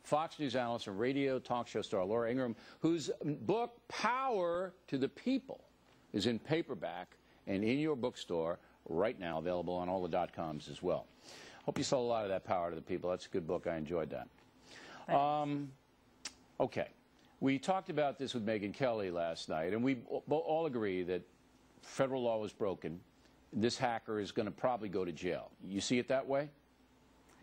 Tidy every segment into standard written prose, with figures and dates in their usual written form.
Fox News analyst and radio talk show star Laura Ingraham, whose book, Power to the People, is in paperback and in your bookstore right now, available on all the .coms as well. Hope you saw a lot of that, Power to the People. That's a good book. I enjoyed that. Okay. We talked about this with Megyn Kelly last night, and we all agree that federal law was broken. This hacker is going to probably go to jail. You see it that way?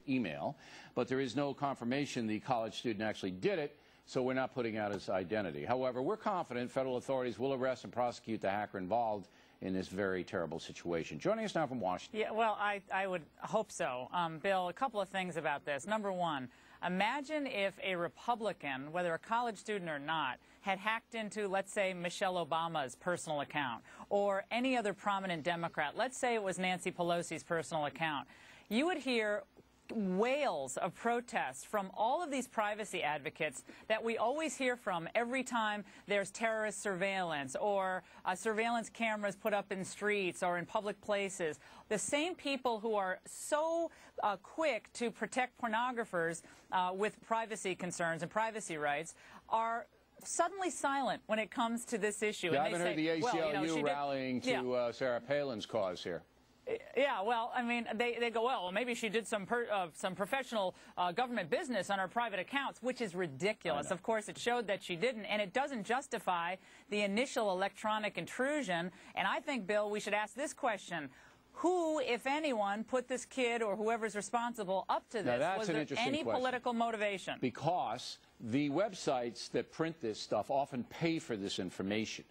Email. But there is no confirmation the college student actually did it, so we're not putting out his identity. However, we're confident federal authorities will arrest and prosecute the hacker involved in this very terrible situation. Joining us now from Washington. Yeah, well, I would hope so. Bill, a couple of things about this. Number one, imagine if a Republican, whether a college student or not, had hacked into, let's say, Michelle Obama's personal account or any other prominent Democrat. Let's say it was Nancy Pelosi's personal account. You would hear wails of protest from all of these privacy advocates that we always hear from every time there's terrorist surveillance or surveillance cameras put up in streets or in public places. The same people who are so quick to protect pornographers with privacy concerns and privacy rights are suddenly silent when it comes to this issue. Yeah, I haven't heard the ACLU rallying to Sarah Palin's cause here. Yeah, well, I mean, they go, well, maybe she did some professional government business on her private accounts, which is ridiculous. Of course, it showed that she didn't, and it doesn't justify the initial electronic intrusion. And I think, Bill, we should ask this question. Who, if anyone, put this kid or whoever's responsible up to this? Was there any political motivation? Because the websites that print this stuff often pay for this information.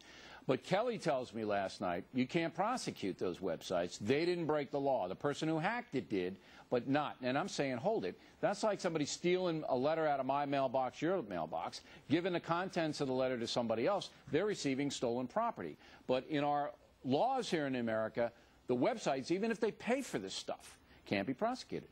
But Kelly tells me last night, you can't prosecute those websites. They didn't break the law. The person who hacked it did, but not. And I'm saying, hold it. That's like somebody stealing a letter out of my mailbox, your mailbox, giving the contents of the letter to somebody else. They're receiving stolen property. But in our laws here in America, the websites, even if they pay for this stuff, can't be prosecuted.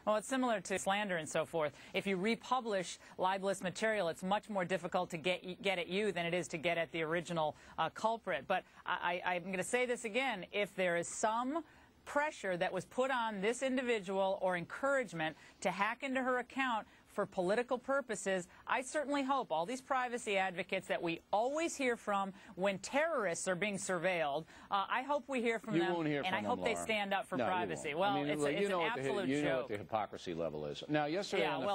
Well, it's similar to slander and so forth. If you republish libelous material, it's much more difficult to get at you than it is to get at the original culprit. But I'm going to say this again. If there is some pressure that was put on this individual or encouragement to hack into her account for political purposes, I certainly hope all these privacy advocates that we always hear from when terrorists are being surveilled, I hope we hear from them, and I hope they stand up for privacy. Well, it's an absolute joke. You know what the hypocrisy level is. Now, yesterday on the